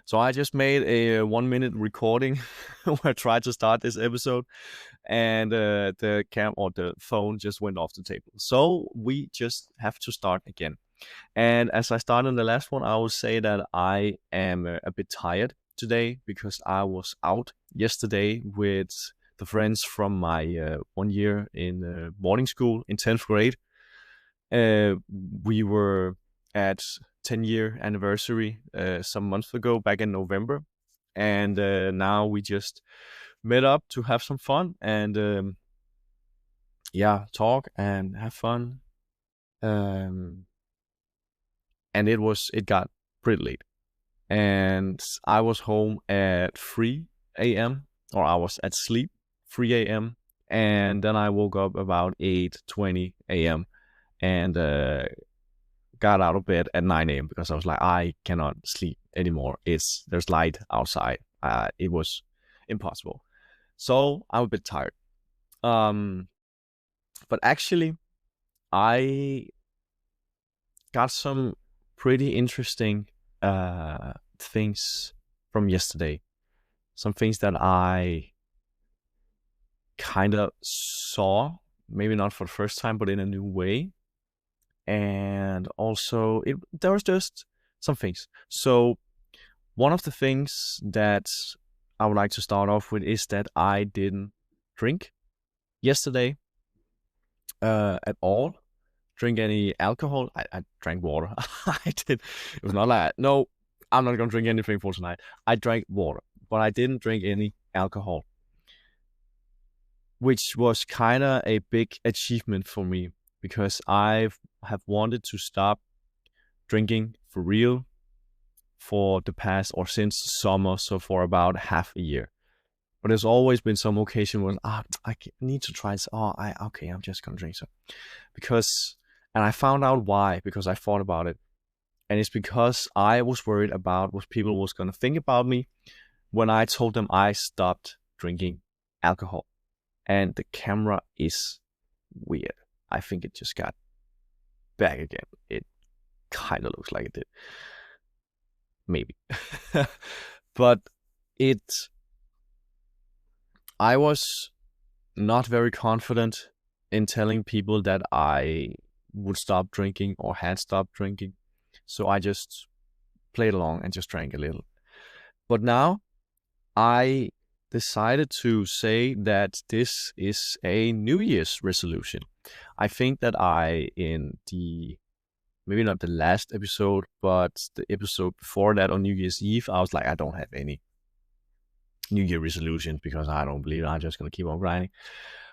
So I just made a 1 minute recording where I tried to start this episode, and the phone just went off the table. So we just have to start again. And as I started in the last one, I will say that I am a bit tired today because I was out yesterday with the friends from my 1 year in boarding school in 10th grade. We were at 10-year anniversary some months ago, back in November, and now we just met up to have some fun and talk and have fun. And it got pretty late, and I was home at 3 a.m. or I was at sleep 3 a.m. and then I woke up about 8:20 a.m. and got out of bed at 9 a.m. because I was like, I cannot sleep anymore. There's light outside. It was impossible. So I'm a bit tired. But actually, I got some pretty interesting things from yesterday. Some things that I kind of saw, maybe not for the first time, but in a new way. And also, there was just some things. So one of the things that I would like to start off with is that I didn't drink yesterday at all. Drink any alcohol. I drank water. I did. It was not like, no, I'm not going to drink anything for tonight. I drank water, but I didn't drink any alcohol, which was kind of a big achievement for me because I have wanted to stop drinking for real for the past or since summer, so for about half a year. But there's always been some occasion when I need to try this. I'm just gonna drink some and I found out why, because I thought about it, and it's because I was worried about what people was gonna think about me when I told them I stopped drinking alcohol. And the camera is weird. I think it just got back again. It kind of looks like it did. Maybe. But I was not very confident in telling people that I would stop drinking or had stopped drinking. So I just played along and just drank a little. But now I decided to say that this is a New Year's resolution. I think that maybe not the last episode, but the episode before that on New Year's Eve, I was like, I don't have any New Year resolutions because I don't believe I'm just going to keep on grinding.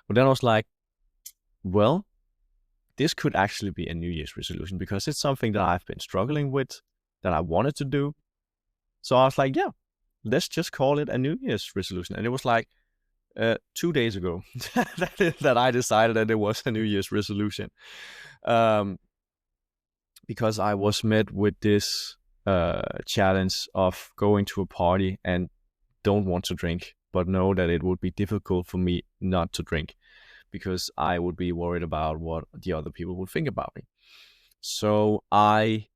But then I was like, well, this could actually be a New Year's resolution because it's something that I've been struggling with, that I wanted to do. So I was like, yeah, let's just call it a New Year's resolution. And it was like 2 days ago that I decided that it was a New Year's resolution. Because I was met with this challenge of going to a party and don't want to drink, but know that it would be difficult for me not to drink because I would be worried about what the other people would think about me. So it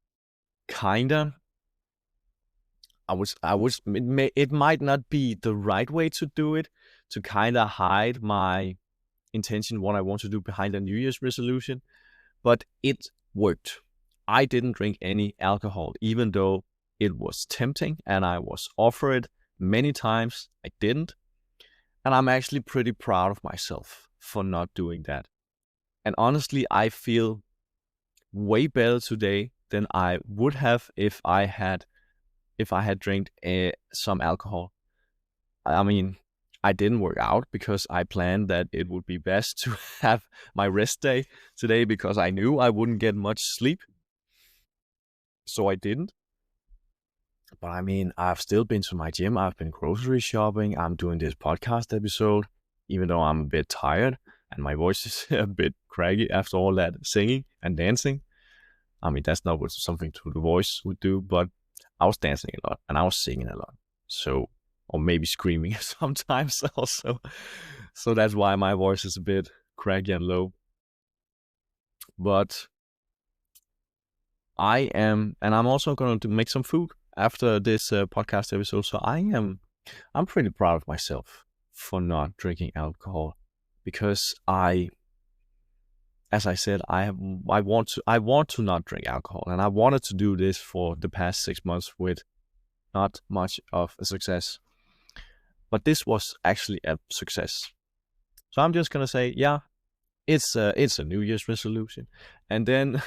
might not be the right way to do it, to kind of hide my intention, what I want to do behind a New Year's resolution, but it worked. I didn't drink any alcohol, even though it was tempting and I was offered many times. I didn't. And I'm actually pretty proud of myself for not doing that. And honestly, I feel way better today than I would have if I had drank some alcohol. I mean, I didn't work out because I planned that it would be best to have my rest day today because I knew I wouldn't get much sleep. So I didn't. But I mean, I've still been to my gym. I've been grocery shopping. I'm doing this podcast episode, even though I'm a bit tired and my voice is a bit craggy after all that singing and dancing. I mean, that's not what something to the voice would do, but I was dancing a lot and I was singing a lot. So, or maybe screaming sometimes also. So that's why my voice is a bit craggy and low. But I'm also going to make some food after this podcast episode. So I'm pretty proud of myself for not drinking alcohol, because as I said, I want to not drink alcohol, and I wanted to do this for the past 6 months with not much of a success. But this was actually a success. So I'm just gonna say, yeah, it's a New Year's resolution, and then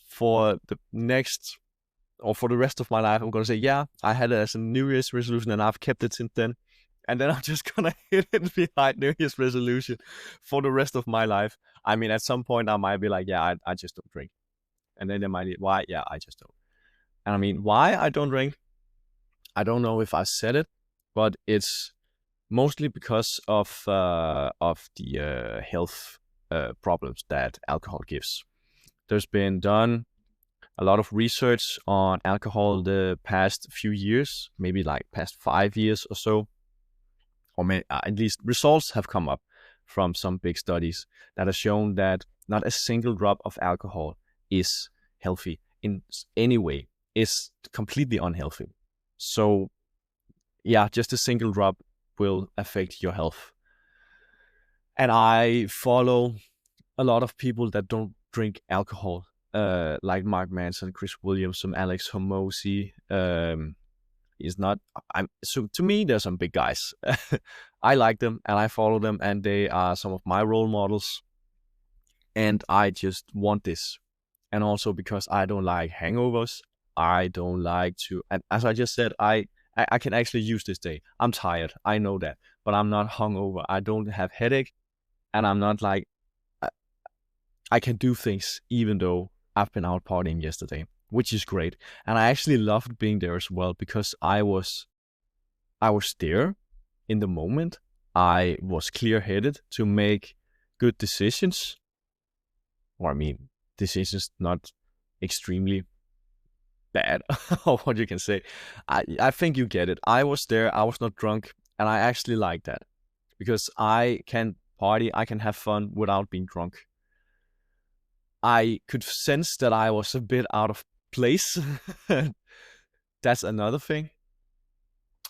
for the next, or for the rest of my life, I'm gonna say, yeah, I had it as a New Year's resolution, and I've kept it since then. And then I'm just gonna hit it behind New Year's resolution for the rest of my life. I mean, at some point I might be like, yeah, I just don't drink, and then they might be, why? Yeah, I just don't. And I mean, why I don't drink, I don't know if I said it, but it's mostly because of the health problems that alcohol gives. There's been done a lot of research on alcohol the past few years, maybe like past 5 years or so, or at least results have come up from some big studies that have shown that not a single drop of alcohol is healthy in any way. It's completely unhealthy. So yeah, just a single drop will affect your health. And I follow a lot of people that don't drink alcohol, like Mark Manson, Chris Williams, Alex Hormozy. Is not. So to me, there's some big guys. I like them and I follow them, and they are some of my role models. And I just want this, and also because I don't like hangovers. I don't like to. And as I just said, I can actually use this day. I'm tired. I know that, but I'm not hungover. I don't have headache, and I'm not like, I can do things even though I've been out partying yesterday, which is great. And I actually loved being there as well, because I was there in the moment. I was clear-headed to make good decisions. Or I mean, decisions not extremely bad, or what you can say. I think you get it. I was there. I was not drunk, and I actually like that, because I can party. I can have fun without being drunk. I could sense that I was a bit out of place. That's another thing,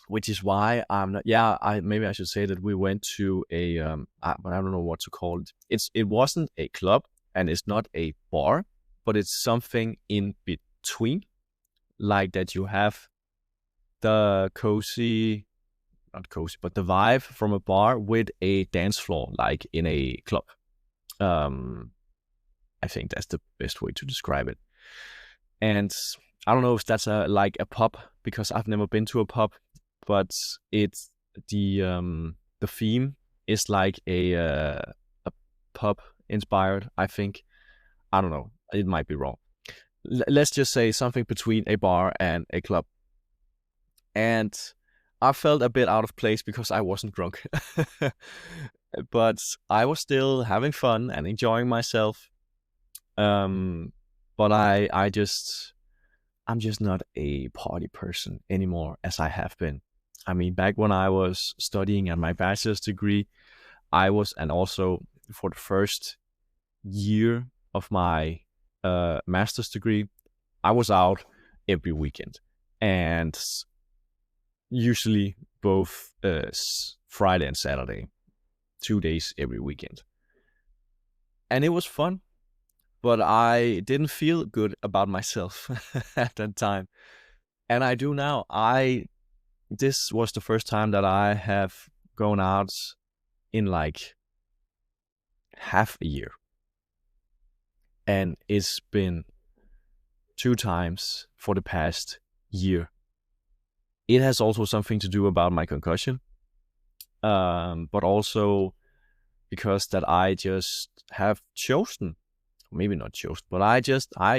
which is why I'm not. Yeah, maybe I should say that we went to a but I don't know what to call it. It wasn't a club, and it's not a bar, but it's something in between, like that you have the cozy, not cozy, but the vibe from a bar with a dance floor, like in a club. I think that's the best way to describe it. And I don't know if that's like a pub, because I've never been to a pub, but it's the theme is like a pub inspired, I think. I don't know. It might be wrong. Let's just say something between a bar and a club. And I felt a bit out of place because I wasn't drunk. But I was still having fun and enjoying myself. But I'm just not a party person anymore, as I have been. I mean, back when I was studying at my bachelor's degree, I was, and also for the first year of my master's degree, I was out every weekend, and usually both Friday and Saturday, 2 days every weekend. And it was fun, but I didn't feel good about myself at that time. And I do now. This was the first time that I have gone out in like half a year. And it's been 2 times for the past year. It has also something to do about my concussion, but also because that I just have chosen, maybe not chosen, but I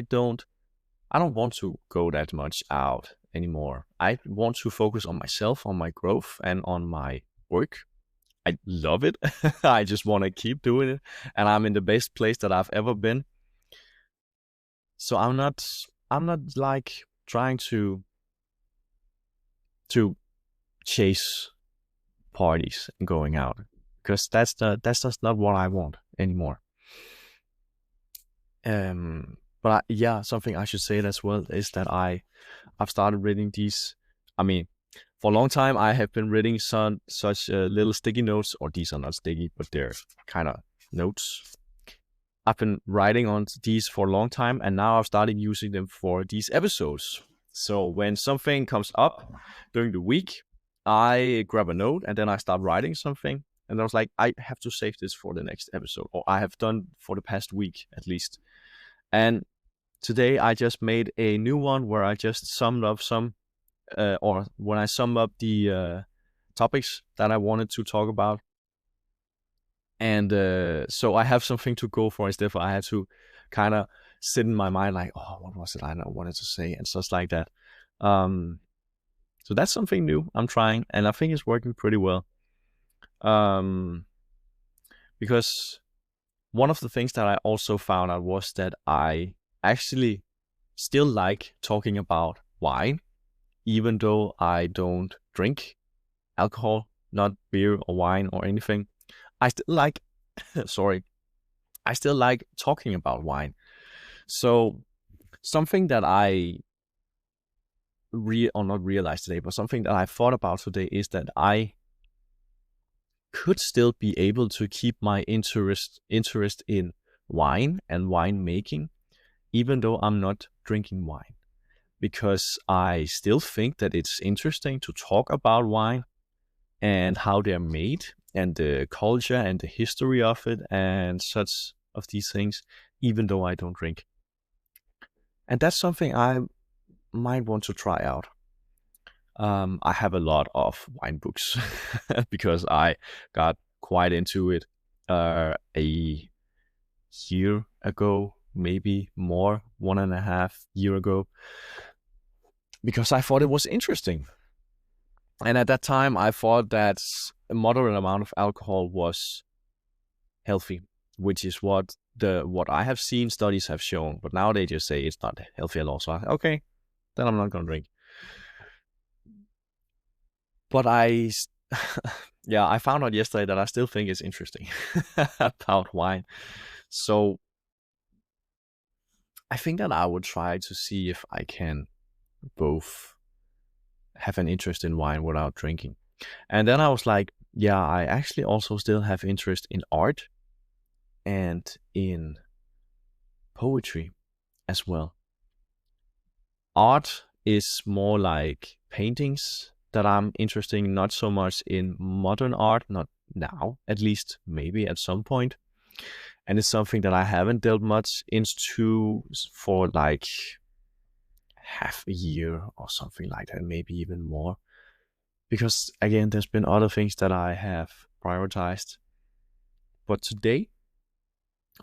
don't want to go that much out anymore. I want to focus on myself, on my growth, and on my work. I love it. I just want to keep doing it, and I'm in the best place that I've ever been. So I'm not like trying to chase parties and going out, because that's just not what I want anymore. But But yeah, something I should say as well is that I've started reading these. I mean, for a long time I have been reading such little sticky notes, or these are not sticky, but they're kind of notes. I've been writing on these for a long time, and now I've started using them for these episodes. So when something comes up during the week, I grab a note and then I start writing something. And I was like, I have to save this for the next episode, or I have done for the past week at least. And today I just made a new one where I just summed up or when I sum up the topics that I wanted to talk about. And so I have something to go for instead of I had to kind of sit in my mind like, oh, what was it I wanted to say and stuff like that. So that's something new I'm trying, and I think it's working pretty well. Because one of the things that I also found out was that I actually still like talking about wine, even though I don't drink alcohol, not beer or wine or anything. I still like, sorry, I still like talking about wine. So something that I not realized today, but something that I thought about today is that I could still be able to keep my interest in wine and wine making, even though I'm not drinking wine, because I still think that it's interesting to talk about wine and how they're made and the culture and the history of it and such of these things, even though I don't drink. And that's something I might want to try out. I have a lot of wine books because I got quite into it a year ago, maybe more, 1.5 years ago, because I thought it was interesting. And at that time, I thought that a moderate amount of alcohol was healthy, which is what I have seen studies have shown. But now they just say it's not healthy at all. So okay, then I'm not gonna drink. But I found out yesterday that I still think it's interesting about wine. So I think that I would try to see if I can both have an interest in wine without drinking. And then I was like, yeah, I actually also still have interest in art and in poetry as well. Art is more like paintings that I'm interested in, not so much in modern art, not now, at least maybe at some point. And it's something that I haven't delved much into for like half a year or something like that, maybe even more. Because again, there's been other things that I have prioritized. But today,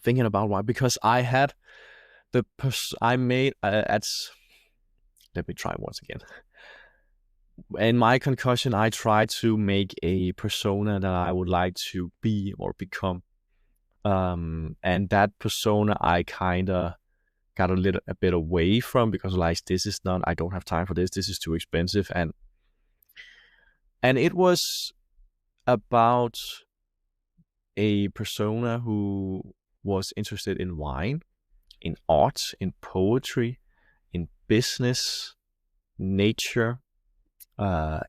thinking about why, because I had I made let me try once again. In my concussion, I tried to make a persona that I would like to be or become. And that persona I kind of got a bit away from, because like, I don't have time for this. This is too expensive. And it was about a persona who was interested in wine, in art, in poetry, in business, nature,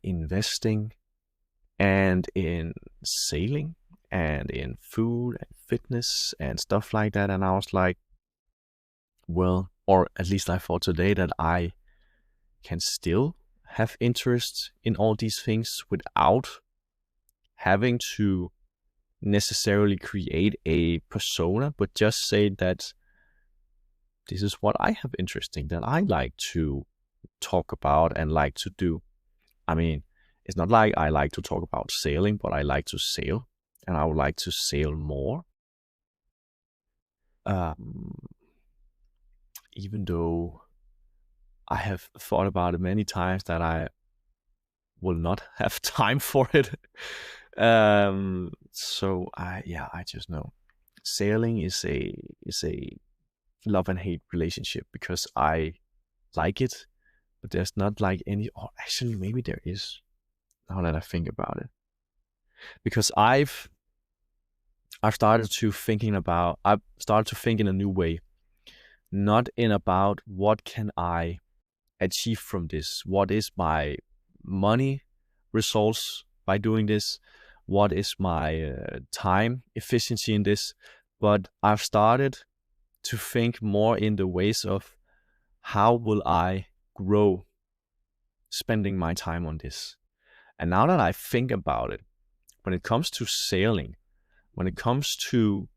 investing, and in sailing, and in food and fitness and stuff like that. And I was like, well, or at least I thought today that I can still have interest in all these things without having to necessarily create a persona, but just say that this is what I have interest in, that I like to talk about and like to do. I mean, it's not like I like to talk about sailing, but I like to sail, and I would like to sail more. Even though I have thought about it many times that I will not have time for it. So I just know sailing is a love and hate relationship, because I like it, but there's not like any. Or actually, maybe there is. Now that I think about it, because I've started to think in a new way not in about what can I achieve from this, what is my money results by doing this, what is my time efficiency in this, but I've started to think more in the ways of how will I grow spending my time on this. And now that I think about it, when it comes to sailing, when it comes to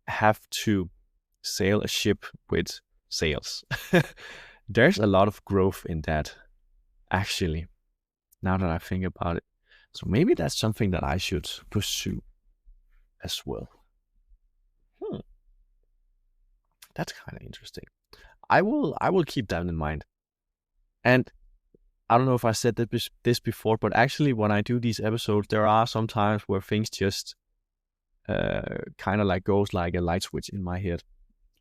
have to sail a ship with sails, there's a lot of growth in that, actually, now that I think about it. So maybe that's something that I should pursue as well. That's kind of interesting. I will keep that in mind. And I don't know if I said this before, but actually when I do these episodes, there are some times where things just kind of like goes like a light switch in my head.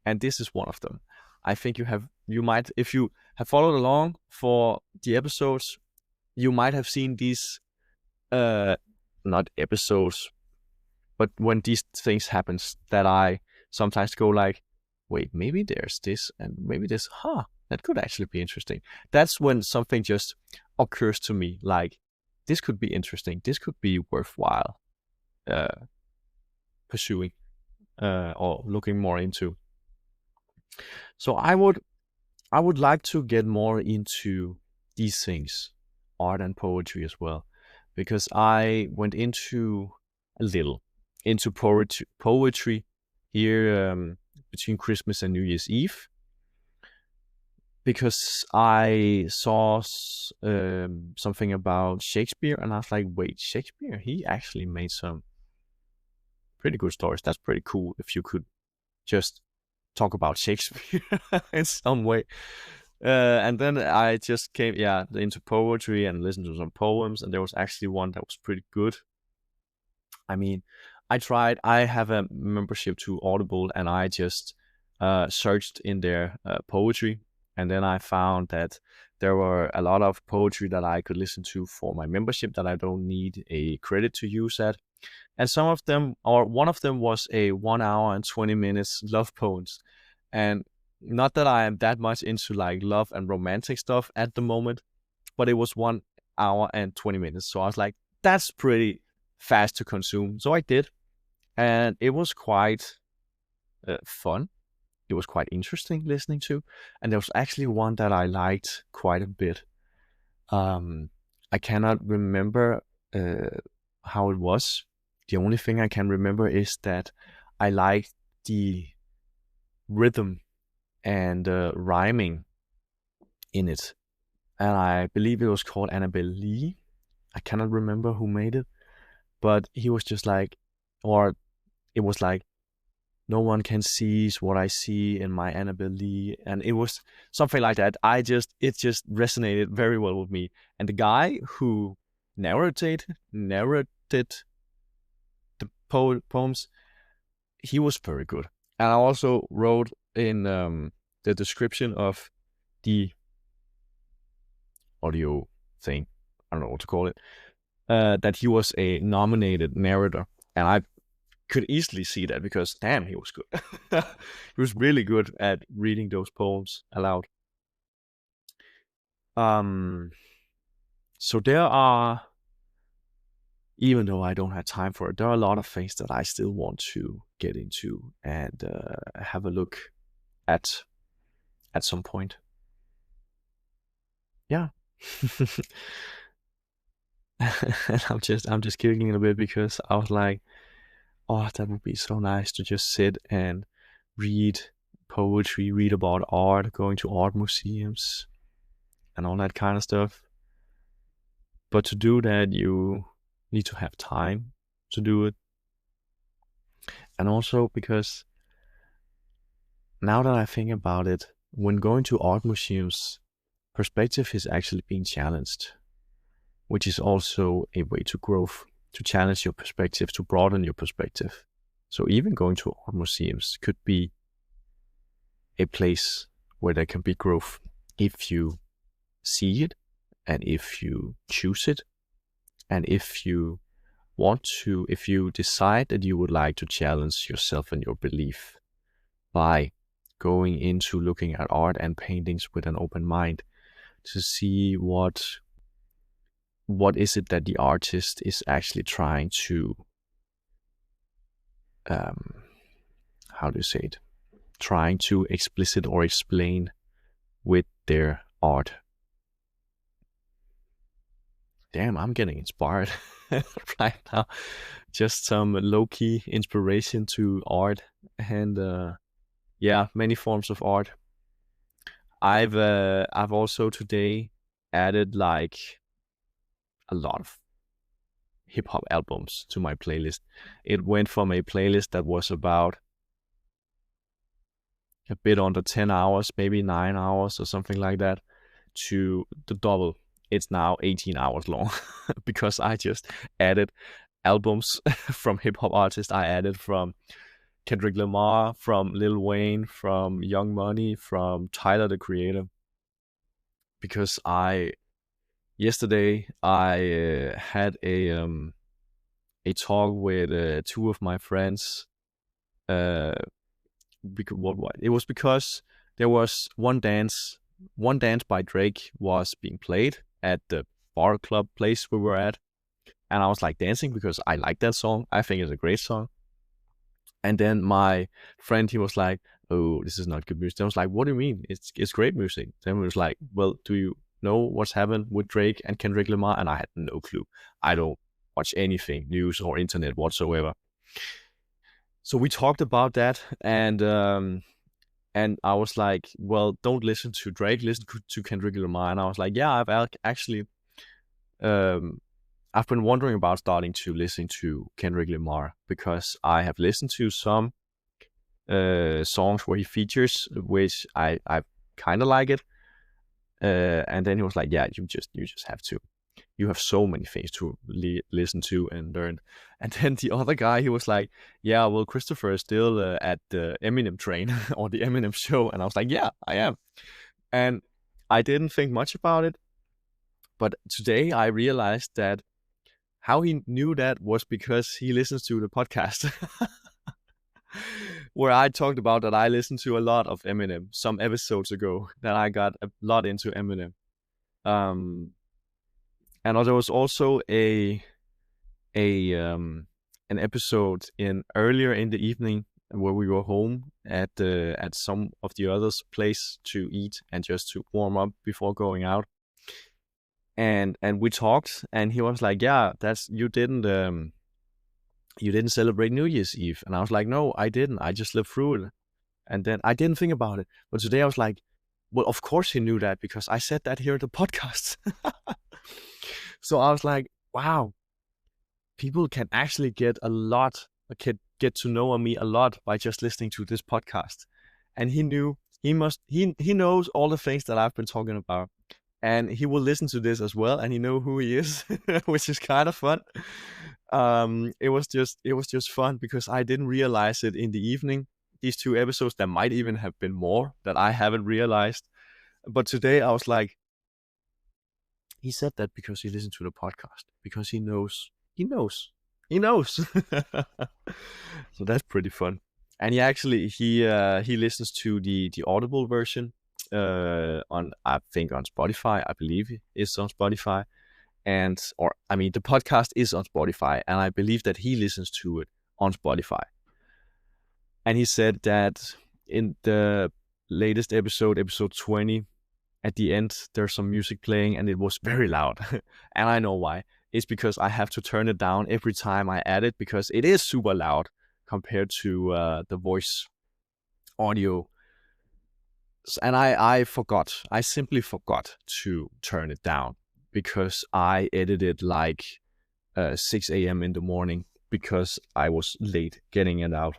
And this is one of them. I think you might, if you have followed along for the episodes, you might have seen these, not episodes, but when these things happens, that I sometimes go like, wait, maybe there's this, and maybe this, that could actually be interesting. That's when something just occurs to me, like, this could be interesting, this could be worthwhile pursuing or looking more into. So I would like to get more into these things, art and poetry as well, because I went into a little into poetry here between Christmas and New Year's Eve, because I saw something about Shakespeare, and I was like, wait, Shakespeare, he actually made some pretty good stories. That's pretty cool if you could just talk about Shakespeare in some way. And then I just came into poetry and listened to some poems, and there was actually one that was pretty good. I mean, I have a membership to Audible, and I just searched in their poetry, and then I found that there were a lot of poetry that I could listen to for my membership that I don't need a credit to use at. And some of them, or one of them, was a 1 hour and 20 minutes love poems. And not that I am that much into like love and romantic stuff at the moment, but it was 1 hour and 20 minutes. So I was like, that's pretty fast to consume. So I did. And it was quite fun. It was quite interesting listening to. And there was actually one that I liked quite a bit. I cannot remember how it was. The only thing I can remember is that I liked the rhythm and rhyming in it. And I believe it was called Annabelle Lee. I cannot remember who made it. But he was just like, or it was like, no one can seize what I see in my Annabelle Lee. And it was something like that. It just resonated very well with me. And the guy who narrated the poems, he was very good. And I also wrote in the description of the audio thing, I don't know what to call it, that he was a nominated narrator. And I could easily see that, because damn, he was good. He was really good at reading those poems aloud. So there are, even though I don't have time for it, there are a lot of things that I still want to get into and have a look at some point. Yeah. And I'm just giggling a bit, because I was like, oh, that would be so nice to just sit and read poetry, read about art, going to art museums and all that kind of stuff. But to do that, you need to have time to do it. And also because now that I think about it, when going to art museums, perspective is actually being challenged, which is also a way to growth, to challenge your perspective, to broaden your perspective. So even going to art museums could be a place where there can be growth if you see it, and if you choose it, and if you decide that you would like to challenge yourself and your belief by going into looking at art and paintings with an open mind to see what is it that the artist is actually trying to how do you say it? Trying to explicit or explain with their art. Damn, I'm getting inspired right now. Just some low-key inspiration to art and many forms of art. I've also today added like a lot of hip hop albums to my playlist. It went from a playlist that was about a bit under 10 hours, maybe 9 hours or something like that, to the double. It's now 18 hours long because I just added albums from hip hop artists. I added from Kendrick Lamar, from Lil Wayne, from Young Money, from Tyler the Creator. Because yesterday I had a talk with two of my friends. It was because there was one dance by Drake was being played at the bar club place we were at, and I was like dancing because I like that song. I think it's a great song. And then my friend, he was like, "Oh, this is not good music." I was like, "What do you mean? It's great music." Then we was like, "Well, do you know what's happened with Drake and Kendrick Lamar?" And I had no clue. I don't watch anything, news or internet whatsoever. So we talked about that, and I was like, "Well, don't listen to Drake, listen to Kendrick Lamar." And I was like, "Yeah, I've actually, I've been wondering about starting to listen to Kendrick Lamar because I have listened to some songs where he features, which I kind of like it." And then he was like, "Yeah, you just have to. You have so many things to listen to and learn." And then the other guy, he was like, "Yeah, well, Kristoffer is still at the Eminem train or the Eminem show." And I was like, "Yeah, I am." And I didn't think much about it. But today I realized that how he knew that was because he listens to the podcast where I talked about that I listened to a lot of Eminem some episodes ago, that I got a lot into Eminem. And there was also an episode in earlier in the evening where we were home at some of the others' place to eat and just to warm up before going out. And we talked, and he was like, "Yeah, you didn't celebrate New Year's Eve." And I was like, "No, I didn't. I just lived through it." And then I didn't think about it. But today I was like, well, of course he knew that because I said that here at the podcast. So I was like, wow, people can actually get to know me a lot by just listening to this podcast. And he knows all the things that I've been talking about. And he will listen to this as well, and he know who he is, which is kind of fun. It was just fun because I didn't realize it in the evening. These two episodes, there might even have been more that I haven't realized. But today I was like, he said that because he listened to the podcast, because he knows. So that's pretty fun. And he listens to the Audible version on, I think, on Spotify. I believe it's on Spotify. The podcast is on Spotify, and I believe that he listens to it on Spotify. And he said that in the latest episode 20, at the end, there's some music playing and it was very loud. And I know why. It's because I have to turn it down every time I add it because it is super loud compared to the voice audio. And I simply forgot to turn it down because I edited like 6 a.m. in the morning because I was late getting it out.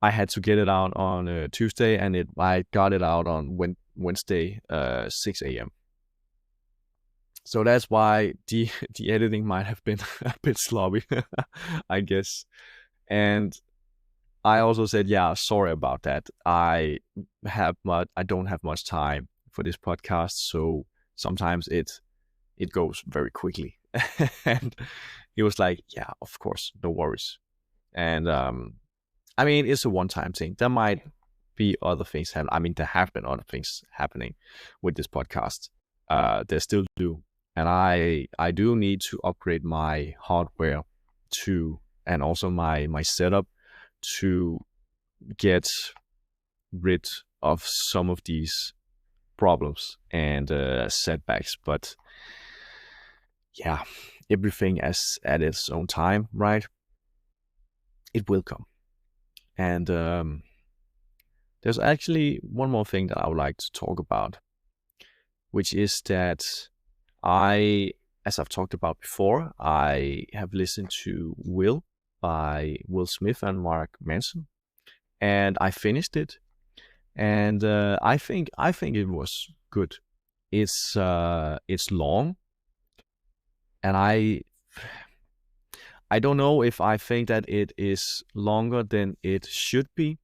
I had to get it out on Tuesday, and I got it out on Wednesday, 6 a.m. So that's why the editing might have been a bit sloppy, I guess. And I also said, yeah, sorry about that. I don't have much time for this podcast, so sometimes it goes very quickly. And he was like, yeah, of course, no worries. And it's a one-time thing. There might be other things happening. I mean, there have been other things happening with this podcast. There still do. And I do need to upgrade my hardware and also my setup to get rid of some of these problems and setbacks. But yeah, everything at its own time, right? It will come. And there's actually one more thing that I would like to talk about, which is that as I've talked about before, I have listened to Will by Will Smith and Mark Manson, and I finished it, and I think it was good. It's long, and I don't know if I think that it is longer than it should be.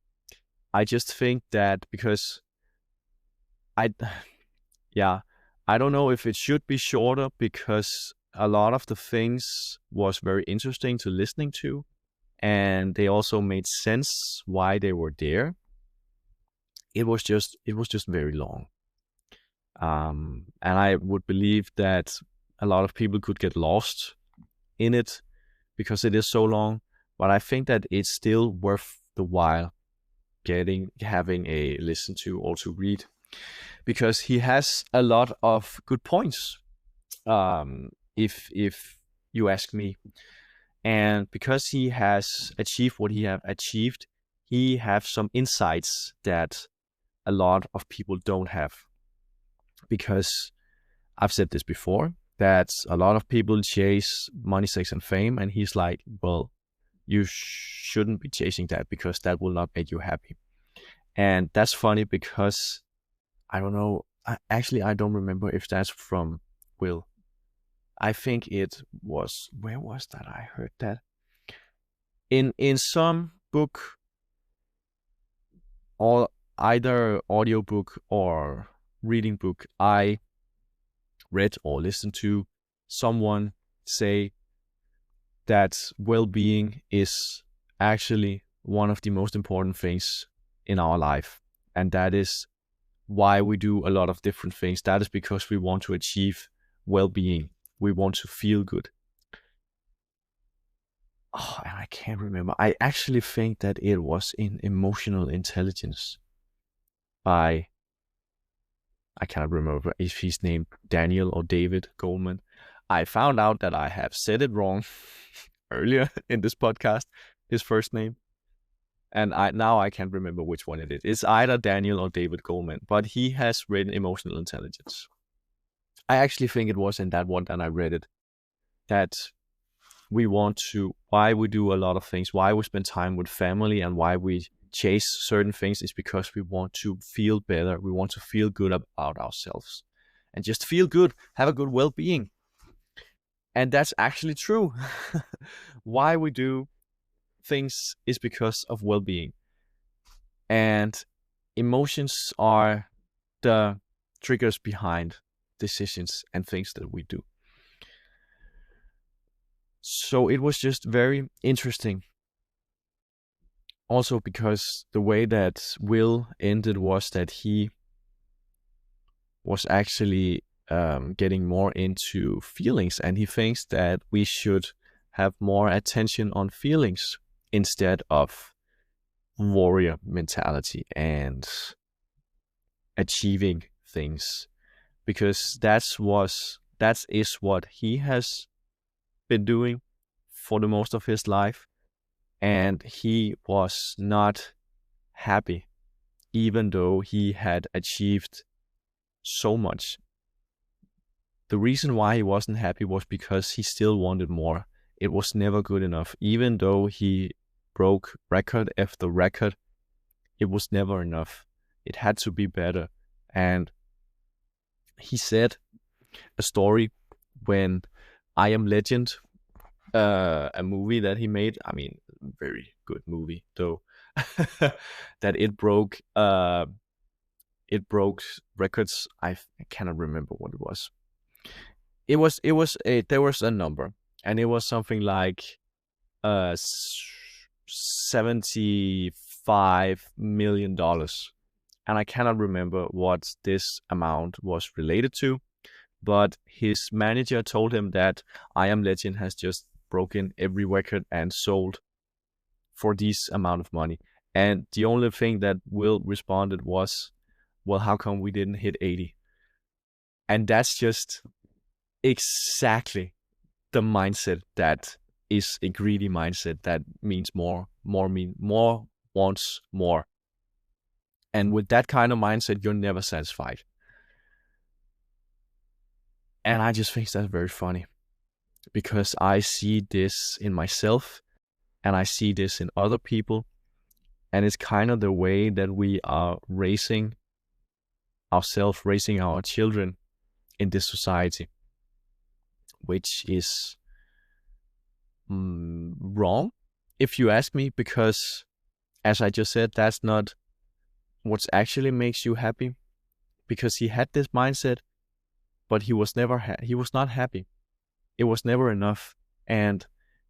I just think that because I don't know if it should be shorter, because a lot of the things was very interesting to listening to, and they also made sense why they were there. It was just very long. And I would believe that a lot of people could get lost in it because it is so long, but I think that it's still worth the while having a listen to or to read, because he has a lot of good points, if you ask me. And because he has achieved what he have achieved, he have some insights that a lot of people don't have. Because I've said this before, that a lot of people chase money, sex, and fame, and he's like, well, you shouldn't be chasing that because that will not make you happy. And that's funny because I don't know. I don't remember if that's from Will. I think it was. Where was that? I heard that in some book, or either audiobook or reading book. I read or listened to someone say that well-being is actually one of the most important things in our life, and that is why we do a lot of different things. That is because we want to achieve well-being. We want to feel good. Oh, and I can't remember. I actually think that it was in Emotional Intelligence by, I cannot remember if he's named Daniel or David Goleman. I found out that I have said it wrong earlier in this podcast, his first name. And now I can't remember which one it is. It's either Daniel or David Goleman, but he has written Emotional Intelligence. I actually think it was in that one that I read it, that why we do a lot of things, why we spend time with family, and why we chase certain things is because we want to feel better. We want to feel good about ourselves and just feel good, have a good well-being. And that's actually true. Why we do things is because of well-being. And emotions are the triggers behind decisions and things that we do. So it was just very interesting. Also because the way that Will ended was that he was actually getting more into feelings, and he thinks that we should have more attention on feelings instead of warrior mentality and achieving things, because that is what he has been doing for the most of his life, and he was not happy even though he had achieved so much. The reason why he wasn't happy was because he still wanted more. It was never good enough. Even though he broke record after record, it was never enough. It had to be better. And he said a story when I Am Legend, a movie that he made, I mean, very good movie though, that it broke records. I cannot remember what it was. There was a number, and it was something like 75 $5 million. And I cannot remember what this amount was related to, but his manager told him that I Am Legend has just broken every record and sold for this amount of money. And the only thing that Will responded was, well, how come we didn't hit 80? And that's just exactly the mindset that is a greedy mindset that means more wants more. And with that kind of mindset, you're never satisfied. And I just think that's very funny, because I see this in myself and I see this in other people. And it's kind of the way that we are raising ourselves, raising our children in this society, which is wrong, if you ask me, because as I just said, that's not what actually makes you happy. Because he had this mindset, but he was not happy. It was never enough, and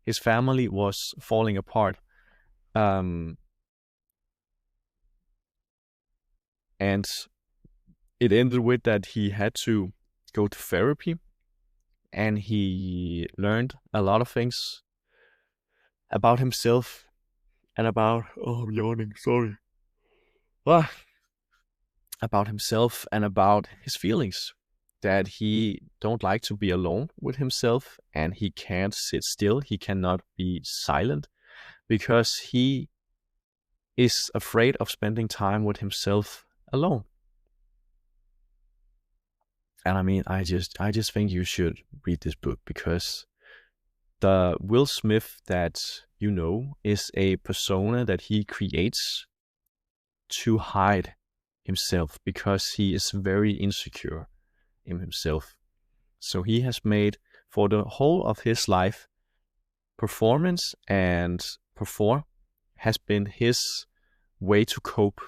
his family was falling apart. And it ended with that he had to go to therapy, and he learned a lot of things about himself and about I'm yawning, sorry. About himself and about his feelings, that he don't like to be alone with himself, and he can't sit still, he cannot be silent, because he is afraid of spending time with himself alone. And I mean, I just think you should read this book, because the Will Smith that you know is a persona that he creates to hide himself, because he is very insecure in himself. So he has made, for the whole of his life, performance and perform has been his way to cope,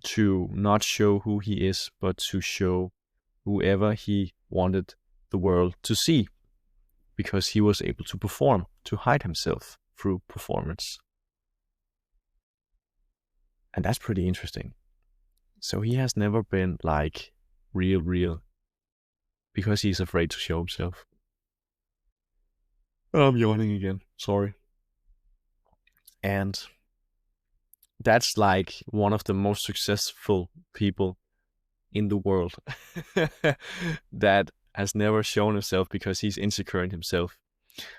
to not show who he is, but to show whoever he wanted the world to see, because he was able to perform, to hide himself through performance. And that's pretty interesting. So he has never been like real, because he's afraid to show himself. I'm yawning again, sorry. And that's like one of the most successful people in the world that has never shown himself because he's insecure in himself.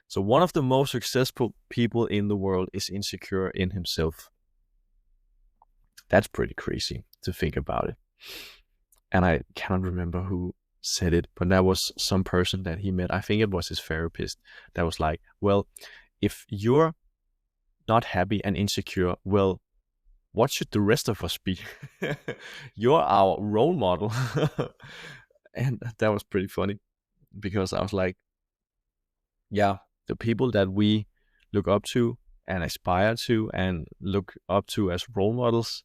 So one of the most successful people in the world is insecure in himself. That's pretty crazy to think about it. And I cannot remember who said it, but that was some person that he met. I think it was his therapist that was like, well, if you're not happy and insecure, well, what should the rest of us be? You're our role model. And that was pretty funny, because I was like, yeah, the people that we look up to and aspire to and look up to as role models,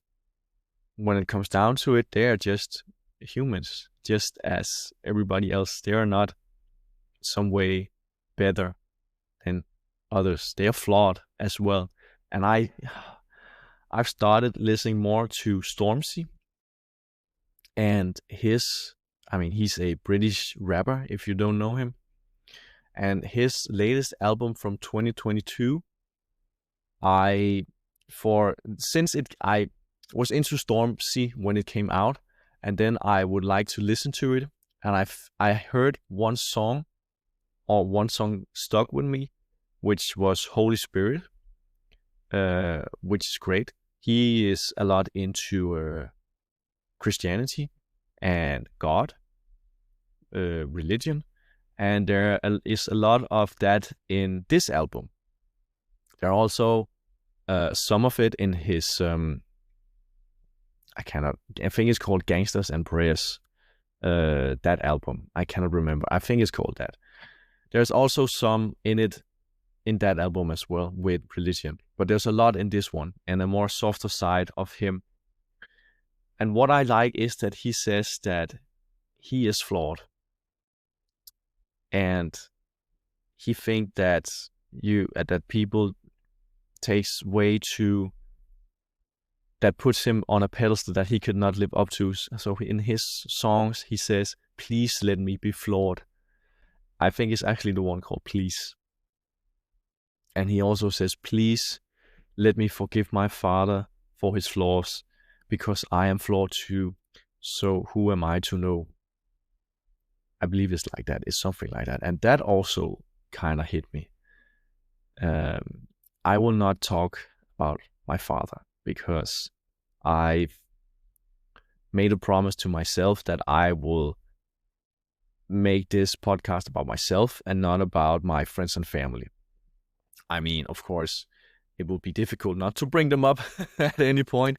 when it comes down to it, they are just humans, just as everybody else. They are not some way better than others. They are flawed as well. And I've started listening more to Stormzy, and he's a British rapper, if you don't know him. And his latest album from 2022, I was into Stormzy when it came out, and then I would like to listen to it, and I heard one song stuck with me, which was Holy Spirit, which is great. He is a lot into Christianity and God, religion, and there is a lot of that in this album. There are also some of it in his I think it's called Gangsters and Prayers, that album. I cannot remember. I think it's called that. There's also some in that album as well with religion, but there's a lot in this one and a more softer side of him. And what I like is that he says that he is flawed, and he think that people takes way too that puts him on a pedestal that he could not live up to. So in his songs, he says, "Please let me be flawed." I think it's actually the one called "Please." And he also says, "Please let me forgive my father for his flaws, because I am flawed too. So who am I to know?" I believe it's like that. It's something like that. And that also kind of hit me. I will not talk about my father because I've made a promise to myself that I will make this podcast about myself and not about my friends and family. I mean, of course, it will be difficult not to bring them up at any point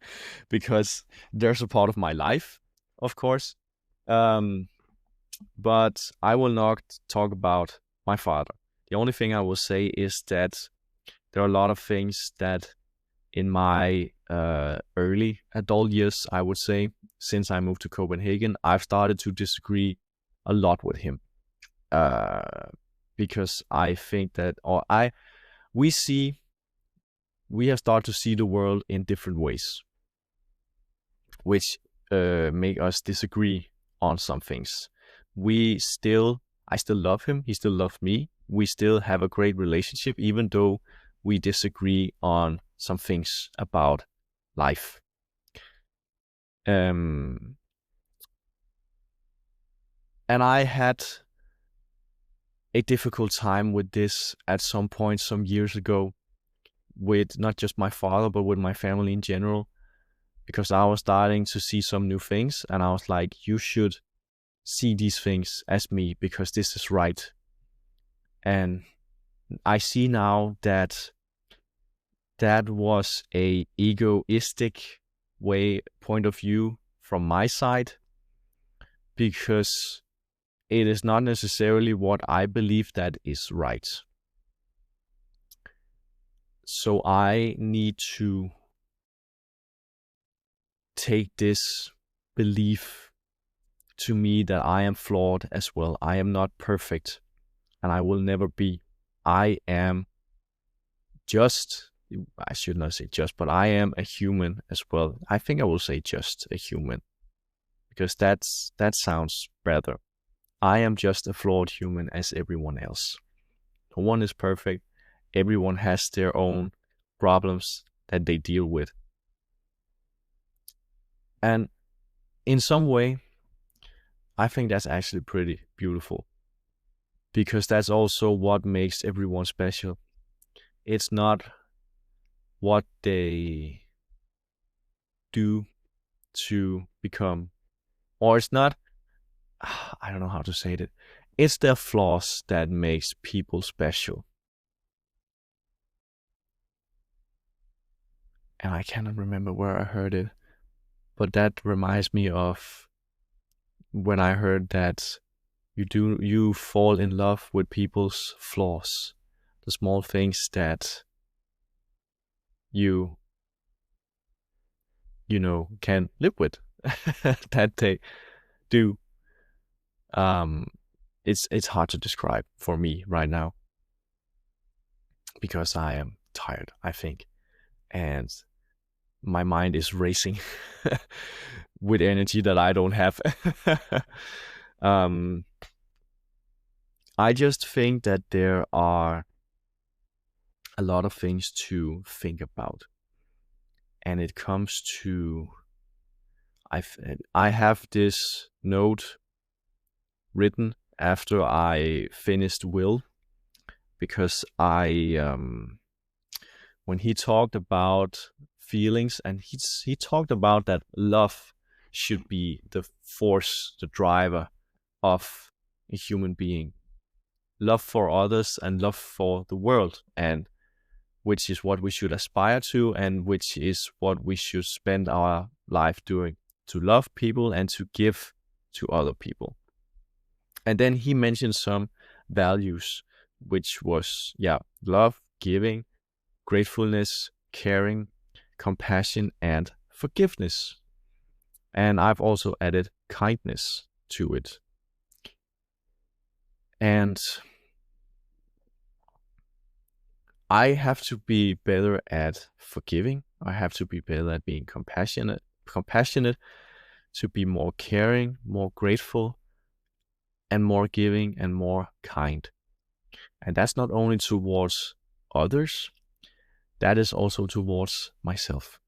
because there's a part of my life, of course. But I will not talk about my father. The only thing I will say is that there are a lot of things that in my early adult years, I would say, since I moved to Copenhagen, I've started to disagree a lot with him. Because I think that, we have started to see the world in different ways, which make us disagree on some things. I still love him. He still loves me. We still have a great relationship, even though we disagree on some things about life. And I had a difficult time with this at some point some years ago, with not just my father, but with my family in general, because I was starting to see some new things, and I was like, you should see these things as me because this is right. And I see now that that was a egoistic point of view from my side, because it is not necessarily what I believe that is right. So I need to take this belief to me that I am flawed as well. I am not perfect, and I will never be. I am I should not say just, but I am a human as well. I think I will say just a human, because that sounds better. I am just a flawed human as everyone else. No one is perfect. Everyone has their own problems that they deal with. And in some way, I think that's actually pretty beautiful, because that's also what makes everyone special. It's not what they do to become, or it's not, I don't know how to say it. It's their flaws that makes people special. And I cannot remember where I heard it, but that reminds me of when I heard that you fall in love with people's flaws, the small things that you can live with that they do. It's hard to describe for me right now, because I am tired, I think, and my mind is racing with energy that I don't have. um, I just think that there are a lot of things to think about, and it comes to, I have this note written after I finished Will, because when he talked about feelings, and he talked about that love should be the force, the driver of a human being. Love for others and love for the world, and which is what we should aspire to, and which is what we should spend our life doing, to love people and to give to other people. And then he mentioned some values, which was, love, giving, gratefulness, caring, compassion, and forgiveness. And I've also added kindness to it. And I have to be better at forgiving. I have to be better at being compassionate, to be more caring, more grateful, and more giving and more kind. And that's not only towards others, that is also towards myself.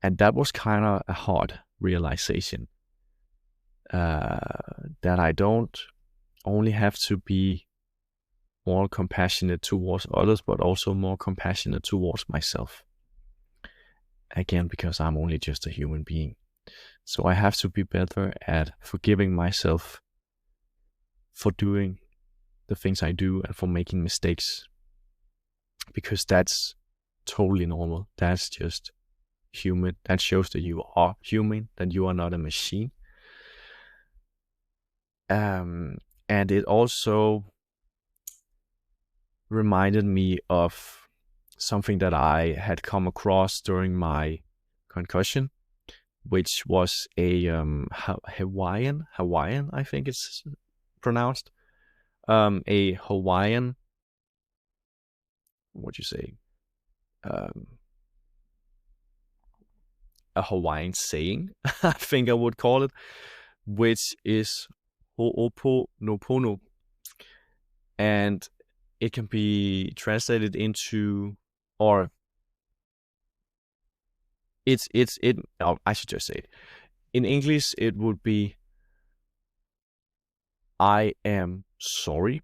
And that was kind of a hard realization, that I don't only have to be more compassionate towards others, but also more compassionate towards myself. Again, because I'm only just a human being. So I have to be better at forgiving myself for doing the things I do and for making mistakes. Because that's totally normal. That's just human. That shows that you are human, that you are not a machine. And it also reminded me of something that I had come across during my concussion, which was a Hawaiian, I think it's pronounced, a Hawaiian, what you say, um, a Hawaiian saying, I think I would call it, which is ho'oponopono, and it can be translated into, or oh, I should just say it. In English, it would be, I am sorry.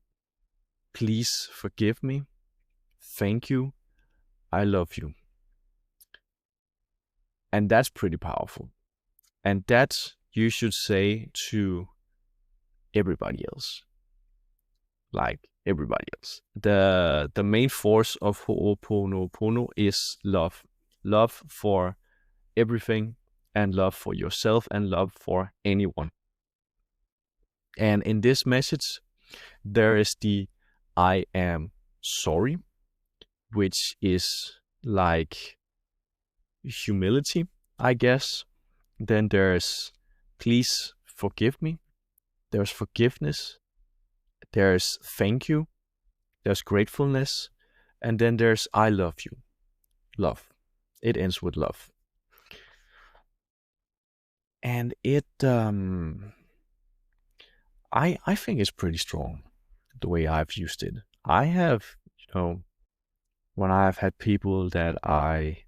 Please forgive me. Thank you. I love you. And that's pretty powerful. And that you should say to everybody else. Like everybody else. The main force of Ho'oponopono is love. Love for everything, and love for yourself, and love for anyone. And in this message, there is the I am sorry, which is like humility, I guess. Then there's please forgive me. There's forgiveness. There's thank you. There's gratefulness. And then there's I love you. Love. It ends with love. And it I think it's pretty strong the way I've used it. I have, when I've had people that I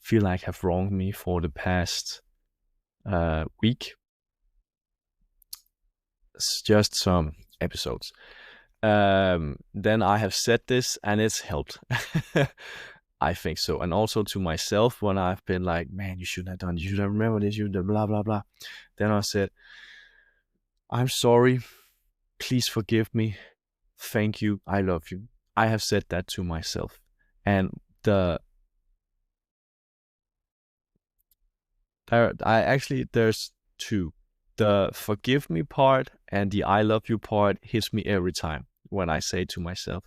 feel like have wronged me for the past week, it's just some episodes, then I have said this and it's helped. I think so. And also to myself, when I've been like, man, you shouldn't have done, you should have remembered this, you did blah, blah, blah. Then I said, I'm sorry. Please forgive me. Thank you. I love you. I have said that to myself. And there's two. The forgive me part and the I love you part hits me every time when I say to myself,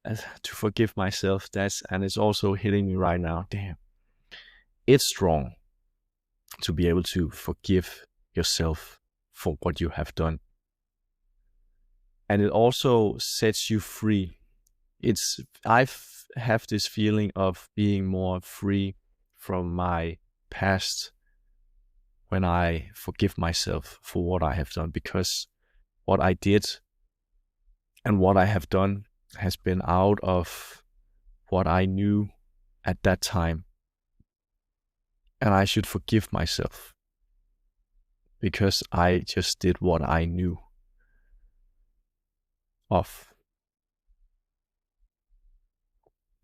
to forgive myself. And it's also hitting me right now. Damn. It's strong to be able to forgive yourself for what you have done. And it also sets you free. I have this feeling of being more free from my past when I forgive myself for what I have done, because what I did and what I have done has been out of what I knew at that time. And I should forgive myself because I just did what I knew of.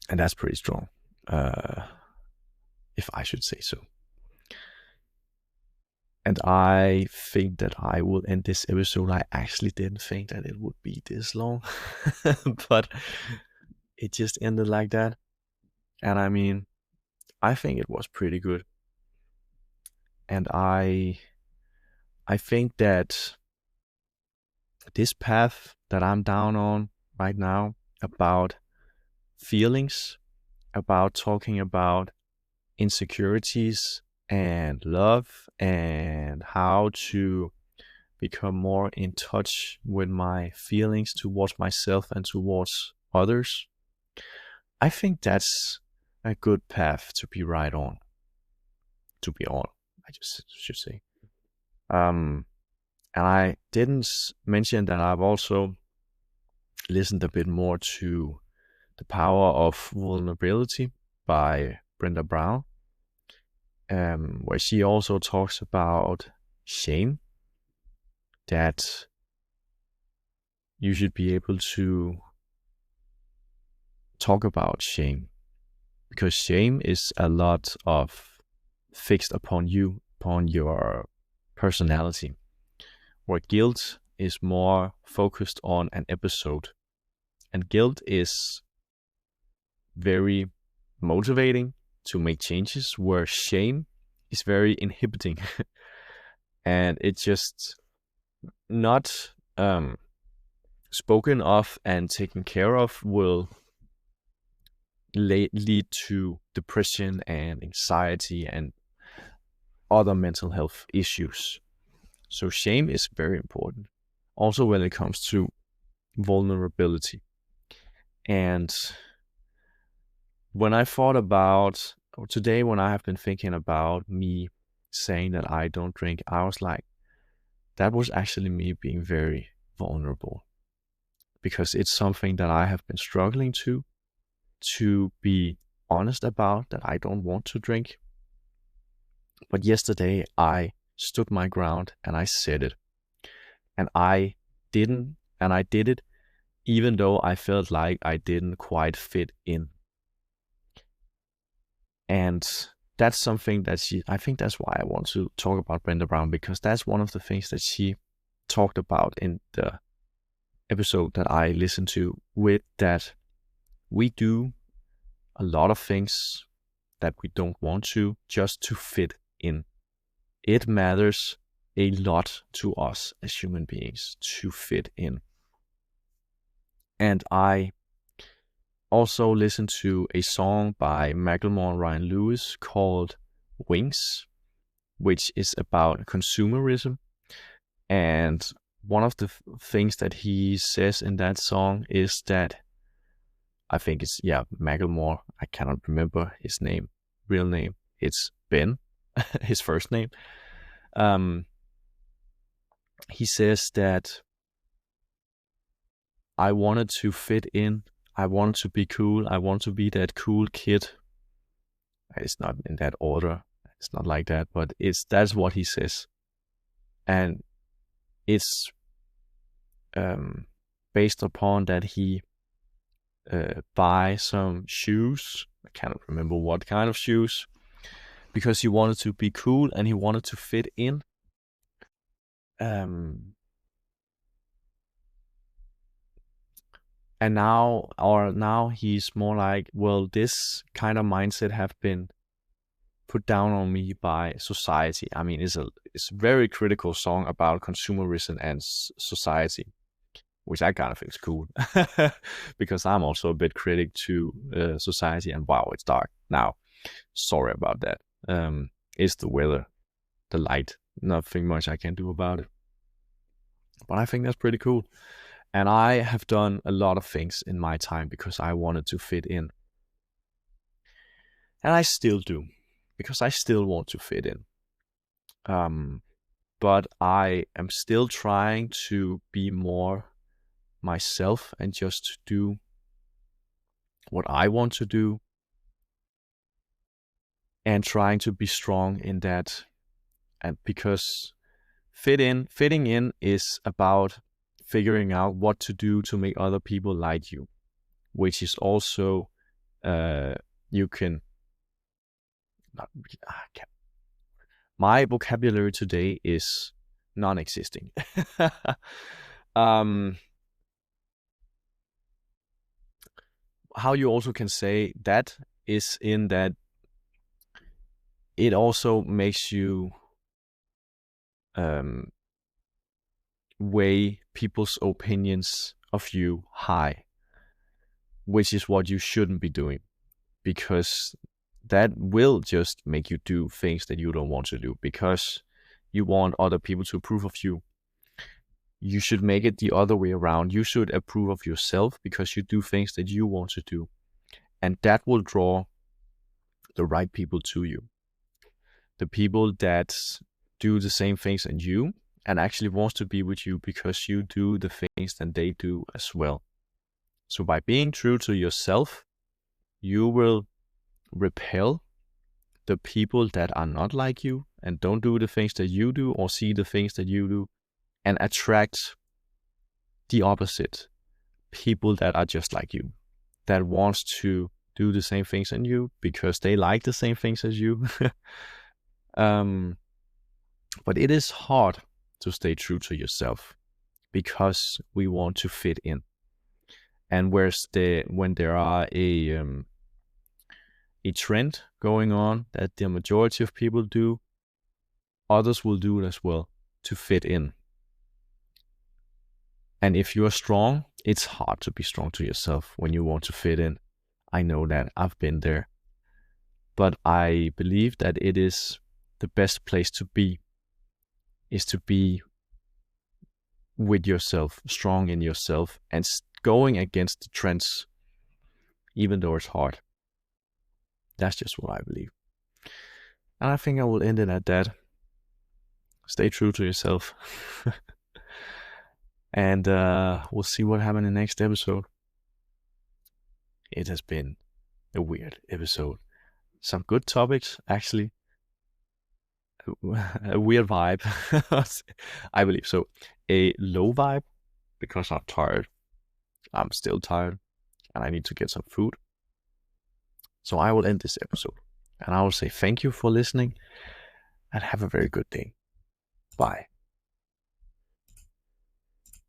And that's pretty strong, if I should say so. And I think that I will end this episode. I actually didn't think that it would be this long, but it just ended like that. And I mean, I think it was pretty good. And I think that this path that I'm down on right now about feelings, about talking about insecurities and love and how to become more in touch with my feelings towards myself and towards others, I think that's a good path to be right on. To be on, I just should say. And I didn't mention that I've also listened a bit more to The Power of Vulnerability by Brenda Brown, where she also talks about shame, that you should be able to talk about shame, because shame is a lot of fixed upon you, upon your personality, where guilt is more focused on an episode. And guilt is very motivating to make changes, where shame is very inhibiting. And it's just not spoken of and taken care of will lead to depression and anxiety and other mental health issues. So shame is very important. Also when it comes to vulnerability. And when I thought about, or today when I have been thinking about me saying that I don't drink, I was like, that was actually me being very vulnerable. Because it's something that I have been struggling to be honest about, that I don't want to drink. But yesterday I stood my ground and I said it. And I did it even though I felt like I didn't quite fit in. And that's something that I think that's why I want to talk about Brenda Brown, because that's one of the things that she talked about in the episode that I listened to, with that we do a lot of things that we don't want to just to fit in. It matters a lot to us as human beings to fit in. And I also listened to a song by Macklemore and Ryan Lewis called Wings, which is about consumerism. And one of the things that he says in that song is that, I think it's, Macklemore, I cannot remember his real name. It's Ben, his first name. He says that I wanted to fit in, I wanted to be cool, I want to be that cool kid. It's not in that order, it's not like that, but that's what he says. And it's based upon that he buy some shoes, I cannot remember what kind of shoes, because he wanted to be cool and he wanted to fit in. And now he's more like, well, this kind of mindset have been put down on me by society. I mean, it's a very critical song about consumerism and society, which I kind of think is cool, because I'm also a bit critic to society. And wow, it's dark now. Sorry about that. It's the weather, the light. Nothing much I can do about it. But I think that's pretty cool. And I have done a lot of things in my time because I wanted to fit in. And I still do, because I still want to fit in. But I am still trying to be more myself and just do what I want to do, and trying to be strong in that. And because fitting in is about figuring out what to do to make other people like you, which is also you can not, my vocabulary today is non-existing. How you also can say that is in that it also makes you weigh people's opinions of you high, which is what you shouldn't be doing, because that will just make you do things that you don't want to do because you want other people to approve of you. You should make it the other way around. You should approve of yourself because you do things that you want to do, and that will draw the right people to you. The people that do the same things as you and actually wants to be with you because you do the things that they do as well. So by being true to yourself, you will repel the people that are not like you and don't do the things that you do or see the things that you do, and attract the opposite, people that are just like you, that wants to do the same things as you because they like the same things as you. But it is hard to stay true to yourself because we want to fit in. And when there are a trend going on that the majority of people do, others will do it as well to fit in. And if you're strong, it's hard to be strong to yourself when you want to fit in. I know that. I've been there. But I believe that it is the best place to be, is to be with yourself, strong in yourself, and going against the trends, even though it's hard. That's just what I believe. And I think I will end it at that. Stay true to yourself. And we'll see what happens in the next episode. It has been a weird episode. Some good topics, actually. A weird vibe. I believe so. A low vibe because I'm tired. I'm still tired and I need to get some food. So I will end this episode and I will say thank you for listening and have a very good day. Bye.